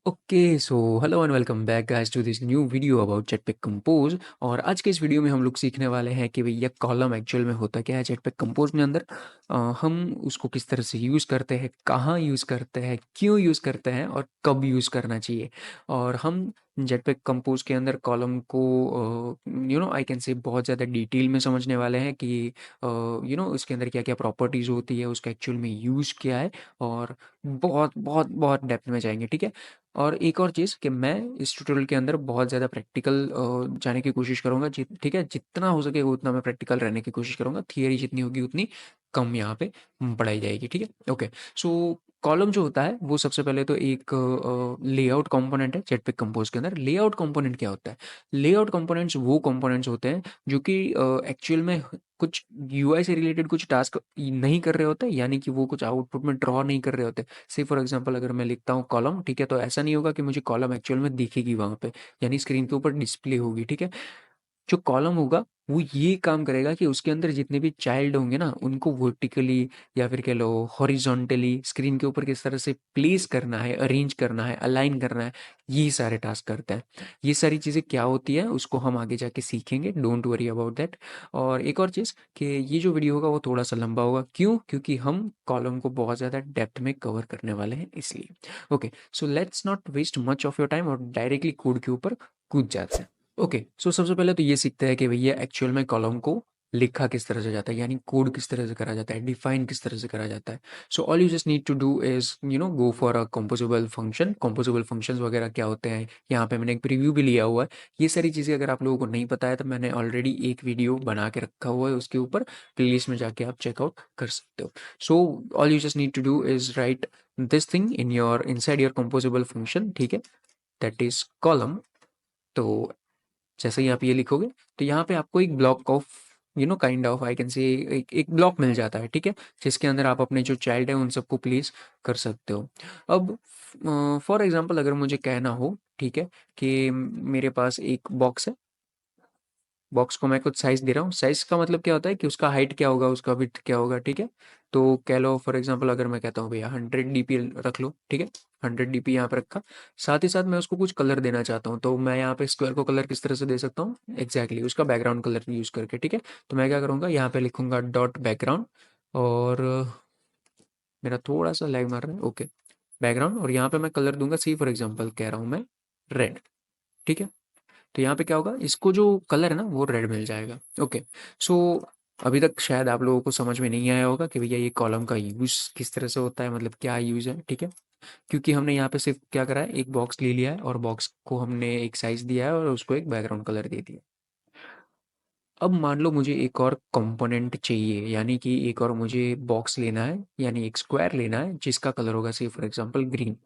Okay so hello and welcome back guys to this new video about Jetpack Compose. और आज के इस video में हम लोग सीखने वाले हैं कि भैया कॉलम एक्चुअल में होता क्या है जेटपैक कंपोज में अंदर। हम उसको किस तरह से यूज़ करते हैं, कहाँ यूज़ करते हैं, क्यों यूज़ करते हैं और कब यूज़ करना चाहिए। और हम जेटपैक कंपोज के अंदर कॉलम को आई कैन से बहुत ज़्यादा डिटेल में समझने वाले हैं कि इसके अंदर क्या क्या प्रॉपर्टीज़ होती है, उसका एक्चुअल में यूज़ क्या है। और बहुत बहुत बहुत डेप्थ में जाएंगे, ठीक है। और एक और चीज़ कि मैं इस ट्यूटोरियल के अंदर बहुत ज़्यादा प्रैक्टिकल जाने की कोशिश करूँगा, ठीक है। जितना हो सके उतना मैं प्रैक्टिकल रहने की कोशिश करूँगा। थियरी जितनी होगी उतनी कम यहाँ पे पढ़ाई जाएगी, ठीक है। ओके सो कॉलम जो होता है वो सबसे पहले तो एक लेआउट कंपोनेंट है जेटपैक कंपोज के अंदर। लेआउट कंपोनेंट क्या होता है? लेआउट कंपोनेंट्स वो कंपोनेंट्स होते हैं जो कि एक्चुअल में कुछ यूआई से रिलेटेड कुछ टास्क नहीं कर रहे होते, यानी कि वो कुछ आउटपुट में ड्रॉ नहीं कर रहे होते। से फॉर एग्जांपल अगर मैं लिखता हूँ कॉलम, ठीक है, तो ऐसा नहीं होगा कि मुझे कॉलम एक्चुअल में दिखेगी वहाँ पे, यानी स्क्रीन के ऊपर डिस्प्ले होगी, ठीक है। जो कॉलम होगा वो ये काम करेगा कि उसके अंदर जितने भी चाइल्ड होंगे ना उनको वर्टिकली या फिर कह लो हॉरिजॉन्टली स्क्रीन के ऊपर किस तरह से प्लेस करना है, अरेंज करना है, अलाइन करना है, ये सारे टास्क करते हैं। ये सारी चीज़ें क्या होती है उसको हम आगे जाके सीखेंगे, डोंट वरी अबाउट दैट। और एक और चीज़ कि ये जो वीडियो होगा वो थोड़ा सा लंबा होगा, क्यों? क्योंकि हम कॉलम को बहुत ज़्यादा डेप्थ में कवर करने वाले हैं, इसलिए। Okay so let's not waste much of your time और डायरेक्टली कोड के ऊपर कूद जाते हैं। ओके सो सबसे पहले तो ये सीखते हैं कि भैया एक्चुअल में कॉलम को लिखा किस तरह से जाता है, यानी कोड किस तरह से करा जाता है, डिफाइन किस तरह से करा जाता है। So all you just need to do is go for a composable function. Composable functions वगैरह क्या होते हैं, यहाँ पे मैंने एक प्रीव्यू भी लिया हुआ है। ये सारी चीज़ें अगर आप लोगों को नहीं पता है तो मैंने ऑलरेडी एक वीडियो बना के रखा हुआ है, उसके ऊपर प्लेलिस्ट में जाके आप चेकआउट कर सकते हो। So all you just need to do is write this thing in your inside your composable function, ठीक है, दैट इज कॉलम। तो जैसे ही आप ये लिखोगे तो यहाँ पे आपको एक block of kind of I can say एक ब्लॉक मिल जाता है, ठीक है, जिसके अंदर आप अपने जो चाइल्ड है उन सबको प्लेस कर सकते हो। अब फॉर एग्जांपल अगर मुझे कहना हो, ठीक है, कि मेरे पास एक बॉक्स है, बॉक्स को मैं कुछ साइज़ दे रहा हूँ। साइज़ का मतलब क्या होता है कि उसका हाइट क्या होगा, उसका विड्थ क्या होगा, ठीक है। तो कह लो फॉर एग्जांपल अगर मैं कहता हूँ भैया 100 डीपी रख लो, ठीक है, 100 डीपी यहाँ पे रखा। साथ ही साथ मैं उसको कुछ कलर देना चाहता हूँ, तो मैं यहाँ पे स्क्वायर को कलर किस तरह से दे सकता हूँ, एग्जैक्टली उसका बैकग्राउंड कलर यूज़ करके, ठीक है। तो मैं क्या करूँगा, यहाँ पे लिखूंगा डॉट बैकग्राउंड। और मेरा थोड़ा सा लैग मार रहा है, ओके, बैकग्राउंड। और यहाँ पे मैं कलर दूंगा, सी फॉर एग्जाम्पल कह रहा हूँ मैं रेड, ठीक है। तो यहाँ पे क्या होगा, इसको जो कलर है ना वो रेड मिल जाएगा। ओके सो अभी तक शायद आप लोगों को समझ में नहीं आया होगा कि भैया ये कॉलम का यूज़ किस तरह से होता है, मतलब क्या यूज़ है, ठीक है। क्योंकि हमने यहाँ पे सिर्फ क्या करा है, एक बॉक्स ले लिया है और बॉक्स को हमने एक साइज दिया है और उसको एक बैकग्राउंड कलर दे दिया। अब मान लो मुझे एक और कंपोनेंट चाहिए, यानी कि एक और मुझे बॉक्स लेना है, यानी एक स्क्वायर लेना है जिसका कलर होगा से for example green.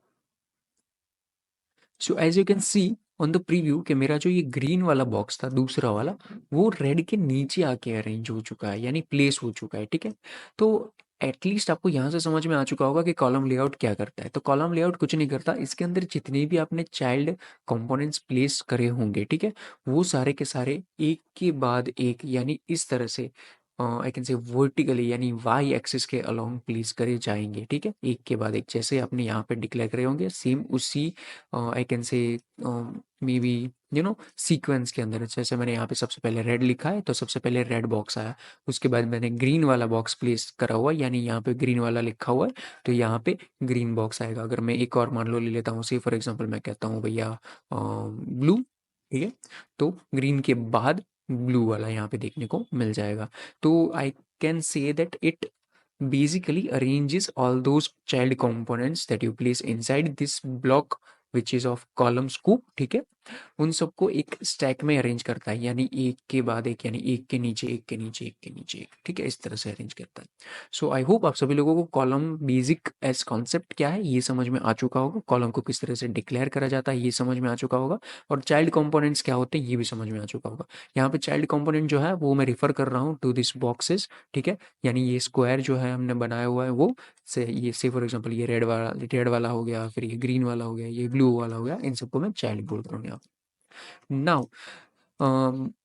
So as you can see on the preview कि मेरा जो ये ग्रीन वाला बॉक्स था दूसरा वाला, वो रेड के नीचे आके अरेंज हो चुका है, यानी प्लेस हो चुका है, ठीक है। तो एटलीस्ट आपको यहाँ से समझ में आ चुका होगा कि कॉलम लेआउट क्या करता है। तो कॉलम लेआउट कुछ नहीं करता, इसके अंदर जितने भी आपने चाइल्ड कंपोनेंट्स प्लेस करे होंगे, ठीक है, वो सारे के सारे एक के बाद एक, यानी इस तरह से आई कैन से वर्टिकली, यानी वाई एक्सिस के अलोंग प्लेस करे जाएंगे, ठीक है, एक के बाद एक, जैसे आपने यहाँ पे डिक्लेयर करे होंगे सेम उसी I can say may be sequence के अंदर। जैसे मैंने यहाँ पे सबसे पहले रेड लिखा है तो सबसे पहले रेड बॉक्स आया, उसके बाद मैंने ग्रीन वाला बॉक्स प्लेस करा हुआ, यानी यहाँ पे ग्रीन वाला लिखा हुआ है तो यहाँ पे ग्रीन बॉक्स आएगा। अगर मैं एक और मान लो ले लेता हूँ, सी फॉर एग्जाम्पल मैं कहता हूँ भैया ब्लू, ठीक है, तो ग्रीन के बाद ब्लू वाला यहाँ पे देखने को मिल जाएगा। तो I can say that it basically arranges all those child components that you place inside this block which is of column scoop, ठीक है, उन सबको एक स्टैक में अरेंज करता है, यानी एक के बाद एक, यानी एक के नीचे एक के नीचे एक के नीचे एक, ठीक है, इस तरह से अरेंज करता है। सो आई होप आप सभी लोगों को कॉलम बेसिक एज कॉन्सेप्ट क्या है ये समझ में आ चुका होगा, कॉलम को किस तरह से डिक्लेयर करा जाता है ये समझ में आ चुका होगा, और चाइल्ड कंपोनेंट्स क्या होते हैं ये भी समझ में आ चुका होगा। यहाँ पे चाइल्ड कंपोनेंट जो है वो मैं रिफर कर रहा हूँ टू दिस बॉक्सेस, ठीक है, यानी ये स्क्वायर जो है हमने बनाया हुआ है वो से, ये से फॉर एग्जांपल ये रेड वाला हो गया, फिर ये ग्रीन वाला हो गया, ये ब्लू वाला हो गया, इन सबको मैं चाइल्ड बोल रहा हूँ यहाँ। नाउ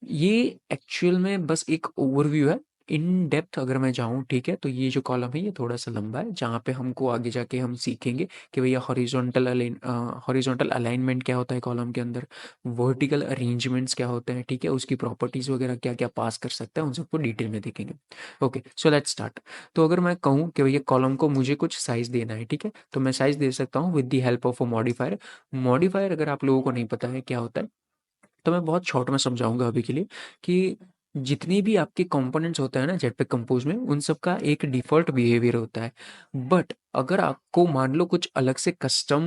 ये एक्चुअल में बस एक ओवरव्यू है, इन डेप्थ अगर मैं जाऊँ, ठीक है, तो ये जो कॉलम है ये थोड़ा सा लंबा है, जहाँ पे हमको आगे जाके हम सीखेंगे कि भैया हॉरिजॉन्टल अलाइनमेंट क्या होता है कॉलम के अंदर, वर्टिकल अरेंजमेंट्स क्या होते हैं, ठीक है, उसकी प्रॉपर्टीज़ वगैरह क्या क्या पास कर सकता है, उन सबको डिटेल में देखेंगे। Okay, so let's start. तो अगर मैं कहूँ कि भैया कॉलम को मुझे कुछ साइज़ देना है, ठीक है, तो मैं साइज़ दे सकता हूँ with the help of a modifier. Modifier अगर आप लोगों को नहीं पता है क्या होता है, तो मैं बहुत शॉर्ट में समझाऊंगा अभी के लिए कि जितनी भी आपके कंपोनेंट्स होते हैं ना जेटपैक कंपोज में, उन सब का एक डिफ़ॉल्ट बिहेवियर होता है। बट अगर आपको मान लो कुछ अलग से कस्टम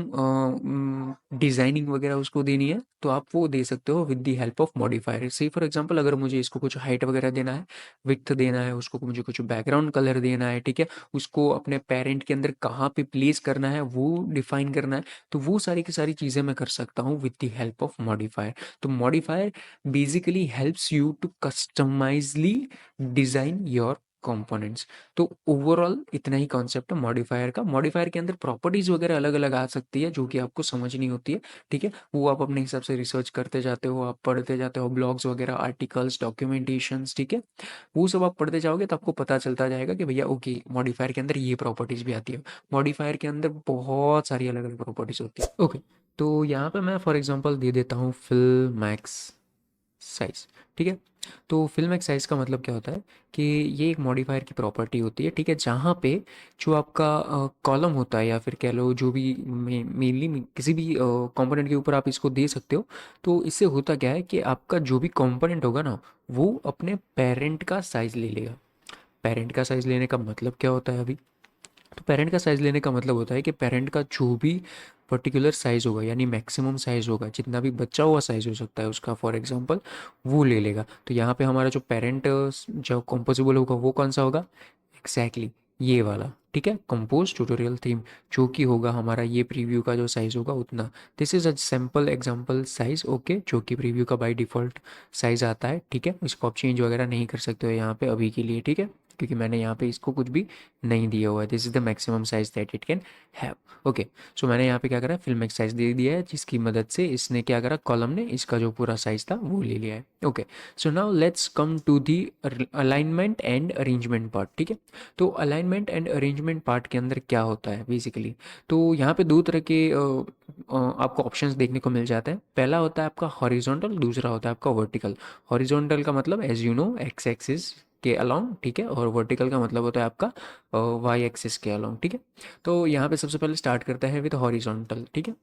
डिज़ाइनिंग वगैरह उसको देनी है, तो आप वो दे सकते हो with the help of modifier. से फॉर एग्जांपल अगर मुझे इसको कुछ हाइट वगैरह देना है, विड्थ देना है, उसको मुझे कुछ बैकग्राउंड कलर देना है, ठीक है, उसको अपने पेरेंट के अंदर कहाँ पे प्लेस करना है वो डिफाइन करना है, तो वो सारी की सारी चीज़ें मैं कर सकता हूँ with the help of modifier. तो modifier basically helps you to customizely design your components. तो ओवरऑल इतना ही कॉन्सेप्ट है मॉडिफायर का। मॉडिफायर के अंदर प्रॉपर्टीज वगैरह अलग अलग आ सकती है जो कि आपको समझ नहीं होती है, ठीक है, वो आप अपने हिसाब से रिसर्च करते जाते हो, आप पढ़ते जाते हो, ब्लॉग्स वगैरह, आर्टिकल्स, डॉक्यूमेंटेशंस, ठीक है, वो सब आप पढ़ते जाओगे तो आपको पता चलता जाएगा कि भैया ओके मॉडिफायर के अंदर ये प्रॉपर्टीज भी आती है। मॉडिफायर के अंदर बहुत सारी अलग अलग प्रॉपर्टीज होती है। ओके, तो यहाँ पे मैं फॉर एग्जांपल दे देता हूँ फिल मैक्स साइज, ठीक है। तो फिल्म एक साइज का मतलब क्या होता है कि ये एक मॉडिफायर की प्रॉपर्टी होती है, ठीक है, जहाँ पे जो आपका कॉलम होता है या फिर कह लो जो भी मेनली किसी भी कंपोनेंट के ऊपर आप इसको दे सकते हो। तो इससे होता क्या है कि आपका जो भी कंपोनेंट होगा ना, वो अपने पेरेंट का साइज ले लेगा। पेरेंट का साइज लेने का मतलब क्या होता है अभी, तो पेरेंट का साइज़ लेने का मतलब होता है कि पेरेंट का जो भी पर्टिकुलर साइज़ होगा, यानी मैक्सिमम साइज़ होगा, जितना भी बचा हुआ साइज़ हो सकता है उसका, फॉर एग्जांपल वो ले लेगा। तो यहाँ पे हमारा जो पेरेंट जो कंपोजिबल होगा वो कौन सा होगा, एग्जैक्टली ये वाला, ठीक है, कंपोज ट्यूटोरियल थीम, जो कि होगा हमारा ये प्रीव्यू का जो साइज़ होगा उतना। This is a sample example size, okay, जो कि प्रीव्यू का बाय डिफ़ॉल्ट साइज़ आता है, ठीक है, इसको आप चेंज वगैरह नहीं कर सकते हो यहाँ पे अभी के लिए, ठीक है, क्योंकि मैंने यहाँ पे इसको कुछ भी नहीं दिया हुआ है। This is the maximum size that it can have. Okay, so मैंने यहाँ पे क्या करा, फिल्म एक साइज दे दिया है, जिसकी मदद से इसने क्या करा, कॉलम ने इसका जो पूरा साइज था वो ले लिया है। Okay, so now let's come to the alignment and arrangement part, ठीक है। तो अलाइनमेंट एंड अरेंजमेंट पार्ट के अंदर क्या होता है बेसिकली, तो यहाँ पे दो तरह के आपको ऑप्शंस देखने को मिल जाते हैं। पहला होता है आपका हॉरिजॉन्टल, दूसरा होता है आपका वर्टिकल। हॉरिजॉन्टल का मतलब as you know X axis के अलोंग, ठीक है, और वर्टिकल का मतलब होता है आपका वाई एक्सिस के अलोंग, ठीक है। तो यहाँ पे सबसे पहले स्टार्ट करते हैं विद हॉरिजॉन्टल, ठीक है।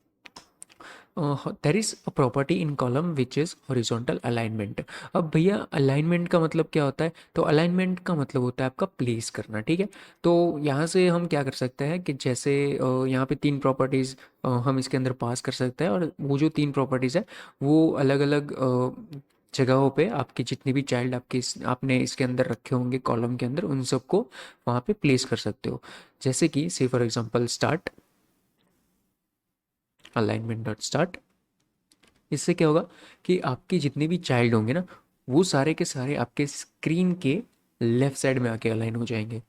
There is a property in column which is horizontal alignment. अब भैया अलाइनमेंट का मतलब क्या होता है, तो अलाइनमेंट का मतलब होता है आपका प्लेस करना, ठीक है। तो यहाँ से हम क्या कर सकते हैं कि जैसे यहाँ पे तीन प्रॉपर्टीज़ हम इसके अंदर पास कर सकते हैं, और वो जो तीन प्रॉपर्टीज़ है वो अलग अलग जगहों पे आपके जितने भी चाइल्ड आपने इसके अंदर रखे होंगे कॉलम के अंदर, उन सबको वहाँ पे प्लेस कर सकते हो। जैसे कि से for example start, alignment dot start. इससे क्या होगा कि आपके जितने भी चाइल्ड होंगे ना, वो सारे के सारे आपके स्क्रीन के लेफ्ट साइड में आके अलाइन हो जाएंगे।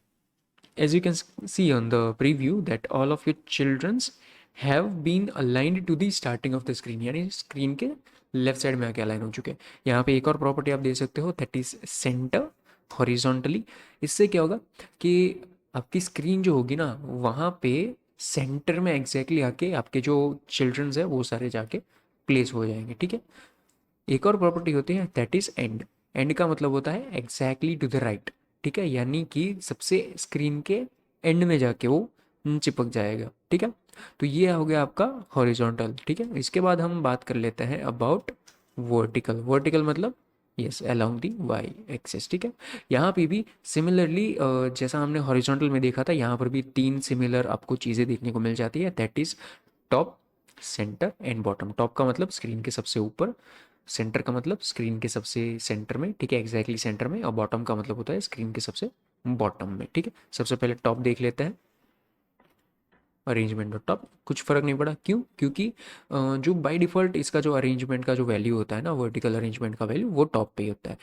As you can see on the preview that all of your childrens have been aligned to the starting of the screen, यानी स्क्रीन के लेफ्ट साइड में आके अलाइन हो चुके हैं। यहाँ पे एक और प्रॉपर्टी आप दे सकते हो, दैट इज सेंटर हॉरिजॉन्टली। इससे क्या होगा कि आपकी स्क्रीन जो होगी ना, वहाँ पे सेंटर में एग्जैक्टली आके आपके जो चिल्ड्रंस है वो सारे जाके प्लेस हो जाएंगे, ठीक है। एक और प्रॉपर्टी होती है दैट इज एंड। एंड का मतलब होता है एग्जैक्टली टू द राइट, ठीक है, यानी कि सबसे स्क्रीन के एंड में जाके वो चिपक जाएगा, ठीक है। तो ये हो गया आपका हॉरिजॉन्टल, ठीक है। इसके बाद हम बात कर लेते हैं अबाउट वर्टिकल। वर्टिकल मतलब yes along the Y axis, ठीक है। यहाँ पे भी सिमिलरली जैसा हमने हॉरिजॉन्टल में देखा था, यहाँ पर भी तीन सिमिलर आपको चीज़ें देखने को मिल जाती है, that is top, centre and bottom. Top का मतलब स्क्रीन के सबसे ऊपर, सेंटर का मतलब स्क्रीन के सबसे सेंटर में, ठीक है, एग्जैक्टली सेंटर में, और बॉटम का मतलब होता है स्क्रीन के सबसे बॉटम में, ठीक है। सबसे पहले टॉप देख लेते हैं, अरेंजमेंट और टॉप कुछ फर्क नहीं पड़ा, क्यों, क्योंकि जो बाय डिफॉल्ट इसका जो अरेंजमेंट का जो वैल्यू होता है ना, वर्टिकल अरेंजमेंट का वैल्यू वो टॉप पे ही होता है।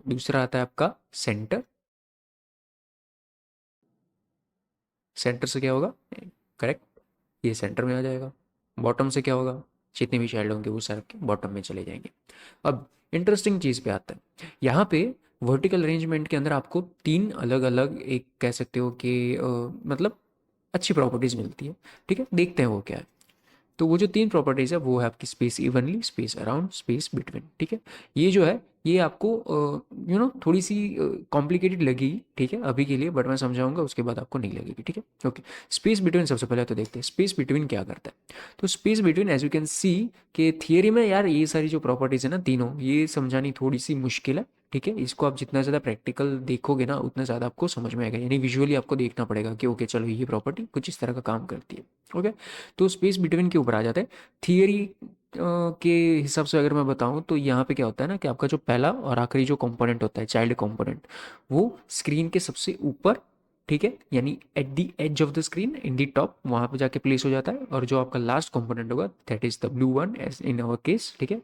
दूसरा आता है आपका सेंटर। सेंटर से क्या होगा, करेक्ट, ये सेंटर में आ जाएगा। बॉटम से क्या होगा, जितने भी चाइल्ड होंगे वो सारे बॉटम में चले जाएंगे। अब इंटरेस्टिंग चीज़ पे आता है, यहाँ पे वर्टिकल अरेंजमेंट के अंदर आपको 3 अलग-अलग एक कह सकते हो कि मतलब अच्छी प्रॉपर्टीज़ मिलती है, ठीक है? देखते हैं वो क्या है। तो वो जो 3 प्रॉपर्टीज़ है वो है आपकी space evenly, space around, space between, ठीक है? ये जो है ये आपको थोड़ी-सी कॉम्प्लिकेटेड लगेगी, ठीक है? अभी के लिए, बट मैं समझाऊँगा उसके बाद आपको नहीं लगेगी, ठीक है? ओके। स्पेस बिटवीन सबसे पहले तो देखते हैं स्पेस बिटवीन क्या करता है। तो space between as you can see कि थियरी में यार ये सारी जो प्रॉपर्टीज़ है ना तीनों, ये समझानी थोड़ी-सी मुश्किल है, ठीक है? इसको आप जितना ज़्यादा प्रैक्टिकल देखोगे ना उतना ज़्यादा आपको समझ में आएगा, यानी विजुअली आपको देखना पड़ेगा कि ओके चलो ये प्रॉपर्टी कुछ इस तरह का काम करती है, ओके? तो स्पेस बिटवीन के ऊपर आ जाते हैं। थियरी के हिसाब से अगर मैं बताऊं तो यहाँ पे क्या होता है ना कि आपका जो पहला और आखिरी जो कंपोनेंट होता है चाइल्ड कंपोनेंट, वो स्क्रीन के सबसे ऊपर, ठीक है, यानी at the edge of the screen in the top वहाँ पे जाके प्लेस हो जाता है, और जो आपका लास्ट कंपोनेंट होगा that is the blue one as in our case, ठीक है,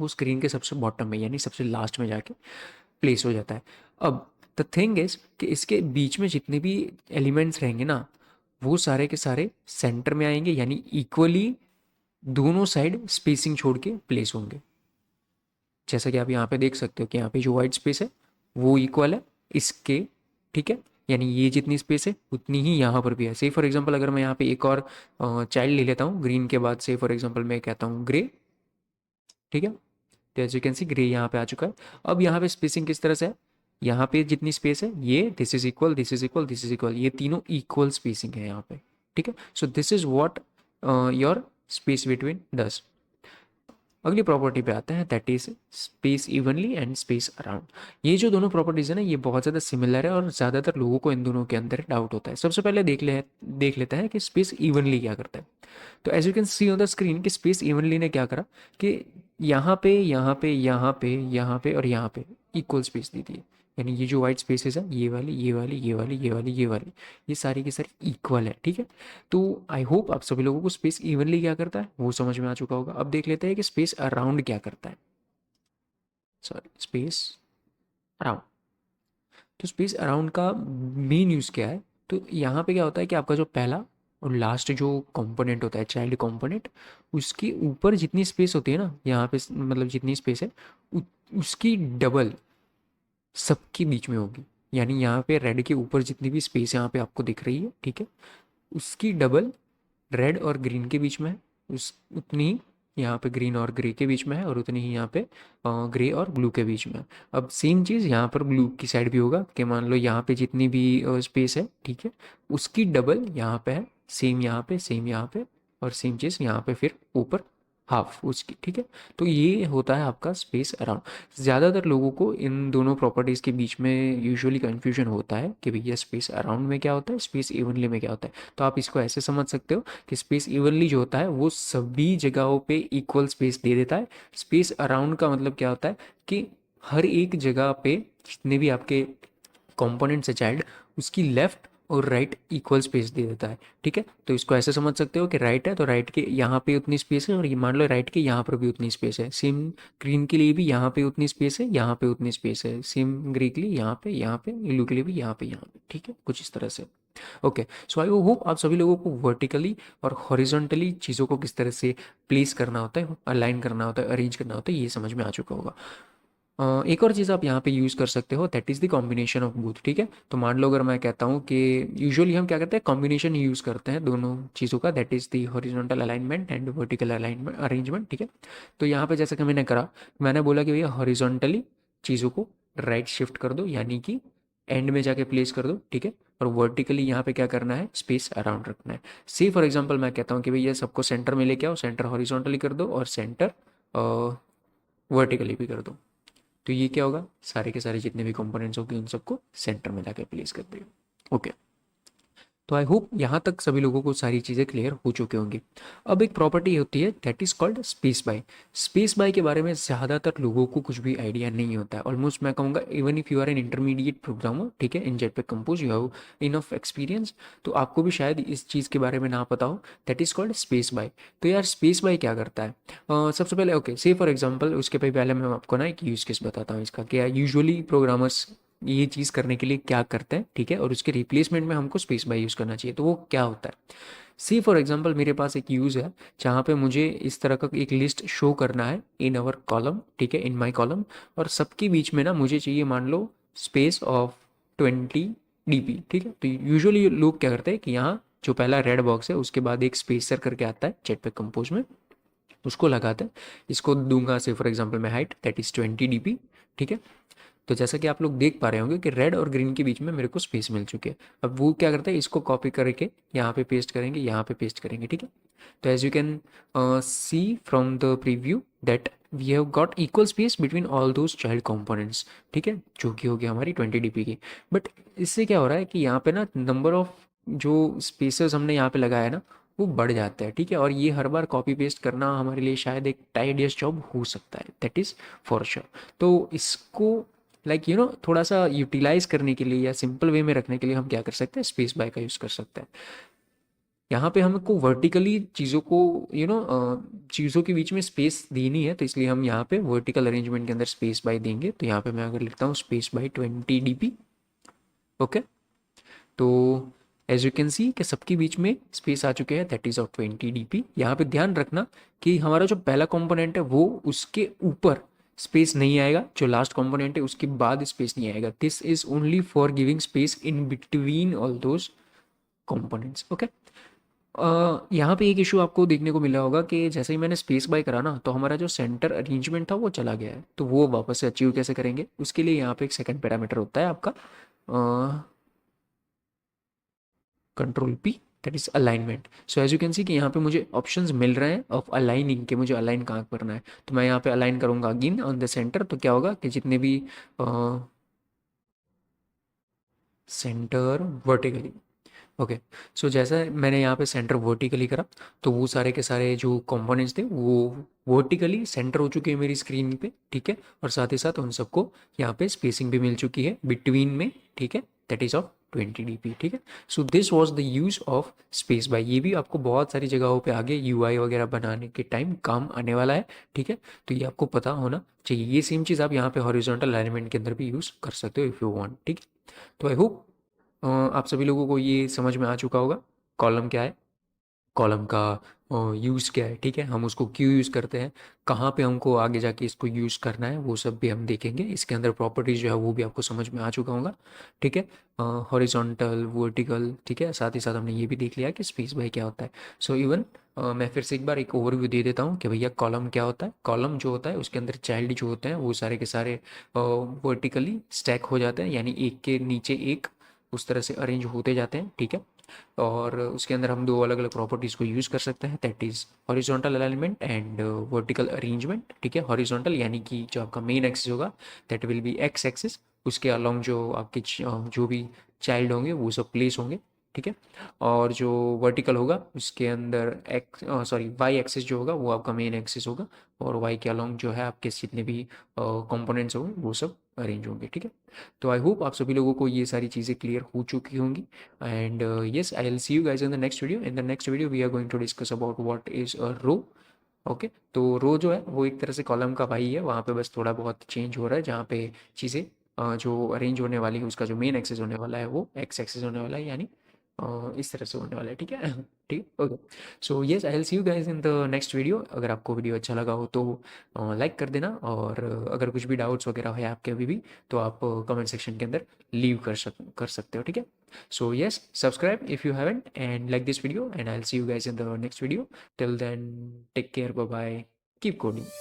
वो स्क्रीन के सबसे बॉटम में यानी सबसे लास्ट में जाके प्लेस हो जाता है। अब द थिंग इज कि इसके बीच में जितने भी एलिमेंट्स रहेंगे ना वो सारे के सारे सेंटर में आएंगे, यानी इक्वली दोनों साइड स्पेसिंग छोड़ के प्लेस होंगे। जैसा कि आप यहाँ पे देख सकते हो कि यहाँ पे जो वाइट स्पेस है वो इक्वल है इसके, ठीक है, यानी ये जितनी स्पेस है उतनी ही यहाँ पर भी है। से फॉर एग्जांपल अगर मैं यहाँ पे एक और चाइल्ड ले लेता हूँ ग्रीन के बाद, से फॉर एग्जांपल मैं कहता हूँ ग्रे, ठीक है, तो as you can see grey यहाँ पे आ चुका है। अब यहाँ पे स्पेसिंग किस तरह से है, यहाँ पे जितनी स्पेस है ये this is equal, this is equal, this is equal, ये तीनों इक्वल स्पेसिंग है यहाँ पे, ठीक है। So this is what your space between does. अगली प्रॉपर्टी पे आते हैं that is space evenly and space around. ये जो दोनों प्रॉपर्टीज है ना ये बहुत ज़्यादा सिमिलर है और ज़्यादातर लोगों को इन दोनों के अंदर डाउट होता है। सबसे पहले देख लेते हैं कि स्पेस इवनली क्या करता है। तो as you can see on the screen कि स्पेस इवनली ने क्या करा कि यहाँ पे यहाँ पे यहाँ पे यहाँ पे और यहाँ पे इक्वल स्पेस दी थी, यानी ये जो वाइट स्पेसेस है ये वाली ये वाली ये वाली ये वाली ये वाली, ये सारी की सारी इक्वल है, ठीक है। तो आई होप आप सभी लोगों को स्पेस इवनली क्या करता है वो समझ में आ चुका होगा। अब देख लेते हैं कि स्पेस अराउंड क्या करता है। Sorry, space around. तो स्पेस अराउंड का मेन यूज़ क्या है, तो यहाँ पे क्या होता है कि आपका जो पहला और लास्ट जो कंपोनेंट होता है चाइल्ड कंपोनेंट, उसके ऊपर जितनी स्पेस होती है ना यहाँ पे मतलब जितनी स्पेस है उ, उसकी डबल सबके बीच में होगी। यानी यहाँ पे रेड के ऊपर जितनी भी स्पेस यहाँ पे आपको दिख रही है, ठीक है, उसकी डबल रेड और ग्रीन के बीच में है, उस उतनी ही यहाँ पे ग्रीन और ग्रे के बीच में है, और उतनी ही यहाँ पे ग्रे और ब्लू के बीच में है। अब सेम चीज़ यहाँ पर ब्लू की साइड भी होगा कि मान लो यहाँ पे जितनी भी स्पेस है, ठीक है, उसकी डबल यहाँ पे है, सेम यहाँ पे, सेम यहाँ पे, और सेम चीज़ यहाँ पे फिर ऊपर हाफ उसकी, ठीक है। तो ये होता है आपका स्पेस अराउंड। ज़्यादातर लोगों को इन दोनों प्रॉपर्टीज़ के बीच में यूजुअली कन्फ्यूजन होता है कि भैया स्पेस अराउंड में क्या होता है, स्पेस इवनली में क्या होता है। तो आप इसको ऐसे समझ सकते हो कि स्पेस इवनली जो होता है वो सभी जगहों पे इक्वल स्पेस दे देता है। स्पेस अराउंड का मतलब क्या होता है कि हर एक जगह पे जितने भी आपके कंपोनेंट्स है चाइल्ड, उसकी लेफ्ट और राइट इक्वल स्पेस दे देता है, ठीक है। तो इसको ऐसे समझ सकते हो कि राइट है तो राइट के यहाँ पे उतनी स्पेस है, और ये मान लो राइट के यहाँ पर भी उतनी स्पेस है। सेम ग्रीन के लिए भी यहाँ पे उतनी स्पेस है, यहाँ पे उतनी स्पेस है। सेम ग्रे के लिए यहाँ पे ब्लू के लिए भी यहाँ पे, ठीक है, कुछ इस तरह से। ओके, सो आई होप आप सभी लोगों को वर्टिकली और हॉरिजॉन्टली चीज़ों को किस तरह से प्लेस करना होता है, अलाइन करना होता है, अरेंज करना होता है, ये समझ में आ चुका होगा। एक और चीज़ आप यहाँ पे यूज़ कर सकते हो that is the combination of both, ठीक है। तो मान लो अगर मैं कहता हूँ कि यूजुअली हम क्या करते हैं कॉम्बिनेशन यूज़ करते हैं दोनों चीज़ों का, that is the horizontal alignment and vertical alignment arrangement, ठीक है। तो यहाँ पे जैसा कि मैंने करा, मैंने बोला कि भैया हॉरिजॉन्टली चीज़ों को राइट शिफ्ट कर दो, यानी कि एंड में जाके प्लेस कर दो, ठीक है। और वर्टिकली यहाँ पे क्या करना है, स्पेस अराउंड रखना है। सी फॉर एग्जाम्पल मैं कहता हूँ कि भैया सबको सेंटर में लेके आओ, सेंटर हॉरिजॉन्टली कर दो और सेंटर वर्टिकली भी कर दो। तो ये क्या होगा, सारे के सारे जितने भी कंपोनेंट्स होंगे उन सबको सेंटर में लाके प्लेस कर देगा। ओके, तो आई होप यहाँ तक सभी लोगों को सारी चीज़ें क्लियर हो चुकी होंगी। अब एक प्रॉपर्टी होती है that is called space by. Space by के बारे में ज़्यादातर लोगों को कुछ भी आइडिया नहीं होता है। ऑलमोस्ट मैं कहूँगा even if you are an intermediate programmer, ठीक है, in Jetpack Compose you have enough experience, तो आपको भी शायद इस चीज़ के बारे में ना पता हो, that is called space by. तो यार स्पेस बाय क्या करता है, सबसे पहले ओके से फॉर एग्जाम्पल उसके पहले मैं आपको ना एक यूज़ केस बताता हूँ इसका, क्या यूजुअली प्रोग्रामर्स ये चीज़ करने के लिए क्या करते हैं, ठीक है, और उसके रिप्लेसमेंट में हमको स्पेस बाय यूज़ करना चाहिए। तो वो क्या होता है, सी फॉर एग्जांपल मेरे पास एक यूज़ है जहाँ पे मुझे इस तरह का एक लिस्ट शो करना है इन आवर कॉलम, ठीक है, इन माय कॉलम, और सबके बीच में ना मुझे चाहिए मान लो स्पेस ऑफ 20 dp, ठीक है। तो यूजुअली लोग क्या करते हैं कि यहाँ जो पहला रेड बॉक्स है उसके बाद एक स्पेसर करके आता है जेटपैक कंपोज में, उसको लगाते हैं। इसको दूंगा से फॉर एग्जांपल मैं हाइट दैट इज़ 20 dp, ठीक है। तो जैसा कि आप लोग देख पा रहे होंगे कि रेड और ग्रीन के बीच में मेरे को स्पेस मिल चुकी है। अब वो क्या करता है, इसको कॉपी करके यहाँ पे पेस्ट करेंगे, यहाँ पे पेस्ट करेंगे, ठीक है। तो as you can see from the preview that we have got equal space between all those child components, ठीक है, जो कि होगी हमारी 20 dp की। बट इससे क्या हो रहा है कि यहाँ पे ना नंबर ऑफ जो स्पेसेस हमने यहाँ पे लगाया है ना वो बढ़ जाता है, ठीक है। और ये हर बार कॉपी पेस्ट करना हमारे लिए शायद एक टाइडियस जॉब हो सकता है, दैट इज़ फॉर श्योर। तो इसको लाइक यू नो थोड़ा सा यूटिलाइज करने के लिए या सिंपल वे में रखने के लिए हम क्या कर सकते हैं, स्पेस बाय का यूज़ कर सकते हैं। यहाँ पे हमको वर्टिकली चीज़ों को यू नो चीज़ों के बीच में स्पेस देनी है, तो इसलिए हम यहाँ पे वर्टिकल अरेंजमेंट के अंदर स्पेस बाय देंगे। तो यहाँ पे मैं अगर लिखता हूँ स्पेस बाय 20 dp, ओके। तो एज यू कैन सी कि सबके बीच में स्पेस आ चुके हैं दैट इज़ ऑफ 20 dp। यहाँ पे ध्यान रखना कि हमारा जो पहला कंपोनेंट है वो उसके ऊपर स्पेस नहीं आएगा, जो लास्ट कंपोनेंट है उसके बाद स्पेस नहीं आएगा। This is only for giving space in between all those components, okay. यहाँ पे एक इशू आपको देखने को मिला होगा कि जैसे ही मैंने स्पेस बाय करा ना तो हमारा जो सेंटर अरेंजमेंट था वो चला गया है। तो वो वापस से अचीव कैसे करेंगे, उसके लिए यहाँ पे एक सेकंड पैरामीटर होता है आपका control P, that is alignment. So as you can see कि यहाँ पे मुझे ऑप्शंस मिल रहे हैं ऑफ अलाइनिंग के मुझे अलाइन कहाँ करना है। तो मैं यहाँ पे अलाइन करूँगा अगेन ऑन द सेंटर। तो क्या होगा कि जितने भी सेंटर वर्टिकली, ओके। सो जैसा मैंने यहाँ पे सेंटर वर्टिकली करा तो वो सारे के सारे जो कंपोनेंट्स थे वो वर्टिकली सेंटर हो चुके हैं मेरी स्क्रीन पे, ठीक है। और साथ ही साथ उन सबको यहाँ पे स्पेसिंग भी मिल चुकी है बिटवीन में, ठीक है, दैट इज ऑफ 20 dp, ठीक है। So this was the use of space by. ये भी आपको बहुत सारी जगहों पे आगे यूआई वगैरह बनाने के टाइम काम आने वाला है, ठीक है। तो ये आपको पता होना चाहिए। ये सेम चीज़ आप यहाँ पे हॉरिजॉन्टल एलिमेंट के अंदर भी यूज़ कर सकते हो इफ़ यू वांट, ठीक है। तो आई होप आप सभी लोगों को ये समझ में आ चुका होगा कॉलम क्या है, कॉलम का यूज़ क्या है, ठीक है, हम उसको क्यों यूज़ करते हैं, कहाँ पे हमको आगे जाके इसको यूज़ करना है, वो सब भी हम देखेंगे। इसके अंदर प्रॉपर्टीज़ जो है वो भी आपको समझ में आ चुका होगा, ठीक है। हॉरिजॉन्टल, वर्टिकल, ठीक है। साथ ही साथ हमने ये भी देख लिया कि स्पेस बाय क्या होता है। सो इवन मैं फिर से एक बार एक ओवरव्यू दे देता हूँ कि भैया कॉलम क्या होता है। कॉलम जो होता है उसके अंदर चाइल्ड जो होते हैं वो सारे के सारे वर्टिकली स्टैक हो जाते हैं, यानी एक के नीचे एक उस तरह से अरेंज होते जाते हैं, ठीक है। और उसके अंदर हम दो अलग अलग प्रॉपर्टीज़ को यूज़ कर सकते हैं, that is horizontal alignment and vertical arrangement, ठीक है। हॉरिजॉन्टल यानी कि जो आपका मेन एक्सिस होगा that will be x axis, उसके अलॉन्ग जो आपके जो भी चाइल्ड होंगे वो सब प्लेस होंगे, ठीक है। और जो वर्टिकल होगा उसके अंदर एक्स सॉरी वाई एक्सिस जो होगा वो आपका मेन एक्सिस होगा, और वाई के अलॉन्ग जो है आपके जितने भी कंपोनेंट्स होंगे वो सब अरेंज होंगे, ठीक है। तो आई होप आप सभी लोगों को ये सारी चीज़ें क्लियर हो चुकी होंगी। And yes, I'll see you guys in the next video. In the next video we are going to discuss about what is a row, okay. तो रो जो है वो एक तरह से कॉलम का भाई है, वहाँ पे बस थोड़ा बहुत चेंज हो रहा है जहाँ पे चीज़ें जो अरेंज होने वाली है उसका जो मेन एक्सेस होने वाला है वो एक्स एक्सेस होने वाला है, यानी इस तरह से होने वाला है, ठीक है। ठीक है, okay. So yes, I will see you guys in the next video. अगर आपको वीडियो अच्छा लगा हो तो लाइक कर देना, और अगर कुछ भी डाउट्स वगैरह है आपके अभी भी तो आप कमेंट सेक्शन के अंदर लीव कर सकते हो, ठीक है। So yes, subscribe if you haven't and like this video, and I'll see you guys in the next video. Till then, take care, bye bye, keep coding.